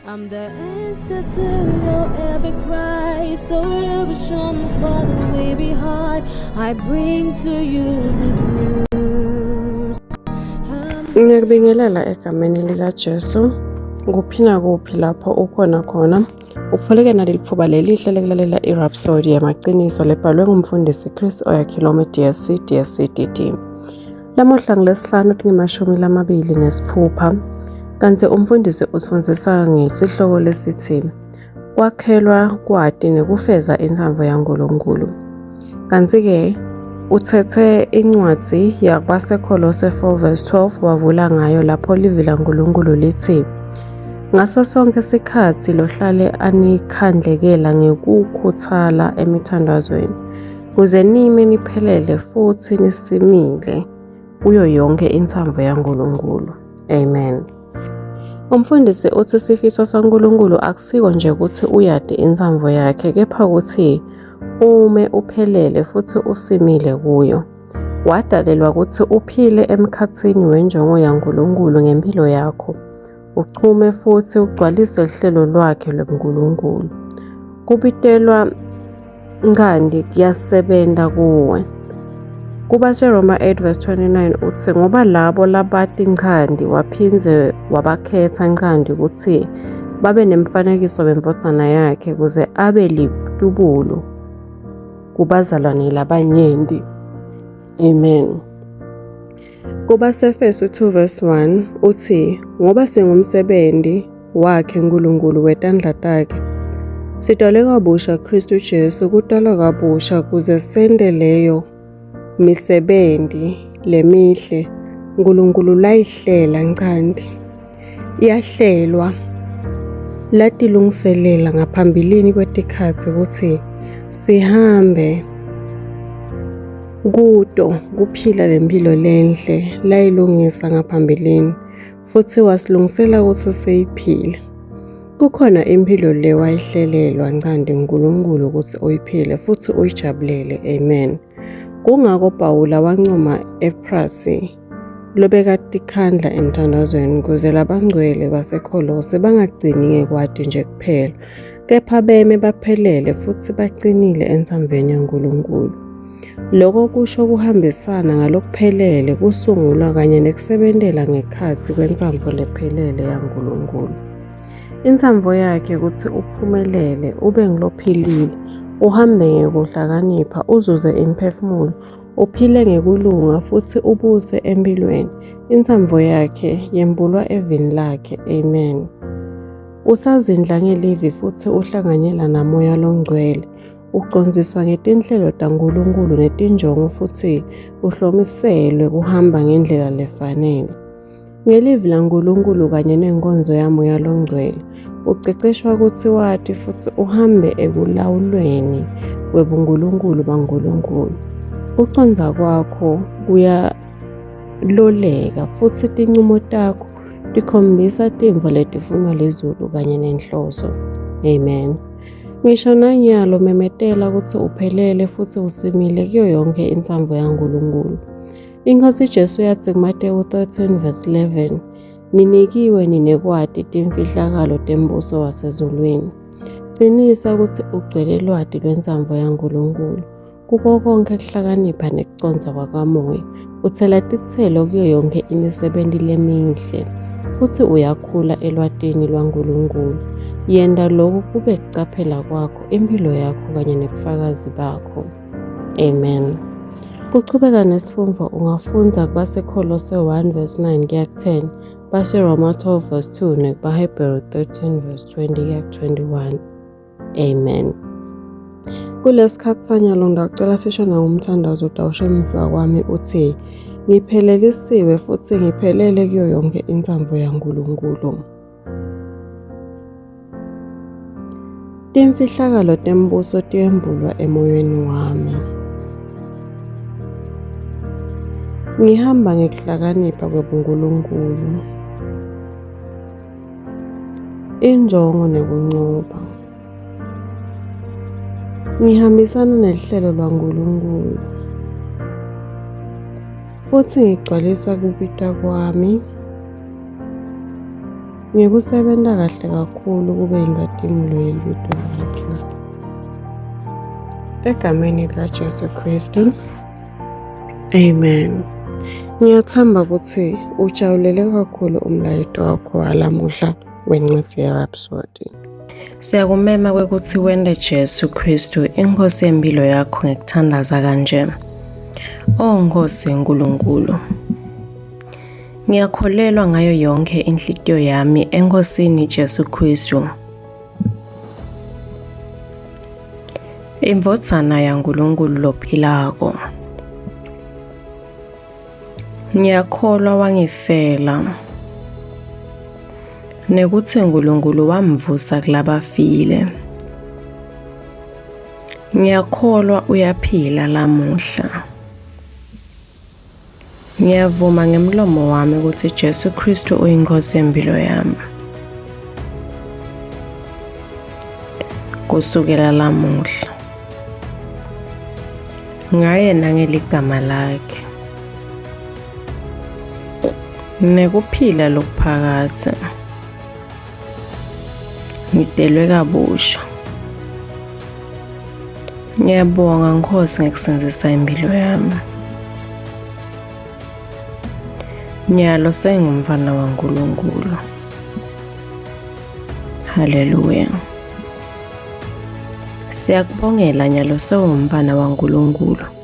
I'm the answer to your every cry. So illusion for the way behind. I bring to you good news. Ngiyakubingelela egameni likaJesu. Kuphina kuphi lapho ukhona khona. Ufoleke naleli thuba lelihle lekulalela iRhapsody yamaqiniso lebhalwe ngumfundisi Chris Oyakhilome DSC DSCDD. Lamuhla ngilesihlanu ngimashumi lamabili nesithupha. Kanti umfundisi usifundisa ngesihloko lesithi kwakhelwa kwati nekufeza intsambo yaNkulunkulu. Kanti-ke uthethe incwadi yabaseKolose 4:12 wavula ngayo lapho ilizwi laNkulunkulu lithi ngaso sonke isikhathi lohlale anikhandlekela ngekukhuthala emithandazweni kuze nime niphelele futhi nisimile kuyo yonke intsambo yaNkulunkulu. Amen. Umfundisi uthi isifiso saNkulunkulu akusiko nje ukuthi uyade intsambo yakhe kepha ukuthi ume uphelele futhi usimile kuyo. Wadalelwa ukuthi uphile emkhathini wenjongo yaNkulunkulu ngempilo yakho. Uchume futhi ugcwalise uhlelo lwakhe lweNkulunkulu. Kubitelwa ngandi kuyasebenza kuwe. KubaseRoma 8:29 uthi ngoba labo labati nqandi waphinze wabakhetha nqandi ukuthi babe nemfanekiso bemvodzana yakhe kuze abe litubulo kubazalwane labanyenti. Amen. KubaseEfesu 2:1 uthi ngoba singumsebenzi wakhe uNkulunkulu wetandla takhe sidalwe kabusha Kristu Jesu kudalwa kabusha kuze sende leyo misebenzi lemihle uNkulunkulu layihlela nqandi iyahlelwa latilungiselela ngaphambilini kwetikhathi ukuthi sihambe kuto kuphila lempilo lenhle layilungisa ngaphambilini futhi wasilungisela ukuthi siyiphile. Kukhona impilo le wayihlelelwa nqandi uNkulunkulu ukuthi uyiphile futhi uyijabulele. Amen. Kungako Pawula wancoma ePrasi lobekatikhandla emthandazweni kuze labangcwele baseKolose bangagcini ngekwati nje kuphela kepha beme baphelele futhi bacinile entsambeni yaNkulunkulu. Lokho kusho kuhambisana ngalokuphelele kusungulwa kanye nekusebentela ngekhathi kwentsambo lephelele yaNkulunkulu. Intsambo yakhe ukuthi uphumelele ube ngilophilile uhambe ngekuhlakanipha uzuze imphefumulo uphile ngekulunga futhi ubuse empilweni. Intsambo yakhe yembulwa evini lakhe. Amen. Usazindla ngelivi futhi uhlanganyela namoya longcwele. Ucondziswa ngetinhlelo taNkulunkulu netinjongo futhi uhlomiselwe kuhamba ngendlela lefanele. Ngelivi laNkulunkulu kanye nenkonzo yamoya longcwele uceceshwa ukuthi wati futhi uhambe ekulawulweni kwebuNkulunkulu baNkulunkulu. Uconza kwakho kuyaloleka futhi tincumo takho tikhombisa timvo letifunwa lizulu kanye nenhloso. Amen. Ngisho nanyalo memetela ukuthi uphelele futhi usimile kuyo yonke intsambo yaNkulunkulu. Inkosi Jesu yathi kuMateyu 13:11 ninikiwe ninekwati timfihlakalo tembuso wasezulwini. Qinisa ukuthi ugcwele lwati lwentsambo yaNkulunkulu. Kuko konke kuhlakanipha nekuconza kwakamoya. Uthela titselo kuyo yonke imisebenzi lemihle futhi uyakhula elwatini lwaNkulunkulu. Yenda lokhu kube kucaphela kwakho impilo yakho kanye nebufakazi bakho. Amen. Kuchubeka nesifundvo ungafundza kubaseKolose 1:9-10, baseRoma 12:2 nekubaHebheru 13:20-21. Amen. Kulesikhathi sanyalo ngicela sisho ngomthandazo utawusho emva kwami uthi ngiphelelisiwe futhi ngiphelele kuyo yonke intsambo yaNkulunkulu. Timfihlakalo tembuso tiyembulwa emoyeni wami. Ngihamba ngekuhlakanipha kwebuNkulunkulu. Injongo nekunqoba. Ngihambisana nehlelo lwaNkulunkulu. Futhi ngigcwaliswa kubita kwami Ngikusebenta kahle kakhulu kube ingadimulweni ibito lakhe. Egameni likaJesu Kristu. Amen. Ngiyathemba ukuthi ujabulele kakhulu umlayeto wakho walamuhla wencwadi yeRhapsody. Siyakumema kwekuthi wende Jesu Kristu inkosi yempilo yakho ngikuthandaza kanje. Nkosi nkulunkulu. Ngiyakholelwa ngayo yonke inhliziyo yami enkosini Jesu Kristu. Imvodzana yaNkulunkulu lophilako. Ngiyakholwa wangifela. Nekuthi uNkulunkulu wamvusa kulabafile. Ngiyakholwa uyaphila lamuhla. Ngiyavuma ngemlomo wami ukuthi Jesu Kristu uyinkosi yempilo yami. Kusukela lamuhla. Ngayena ngeligama lakhe. Nekuphila lokuphakatha. Ngidelwe kabusha. Ngiyabonga Nkosi ngekusenzisa impilo yami. Nyalo sengumfana waNkulunkulu. Haleluya. Siyakubongela nyalo sewumfana waNkulunkulu.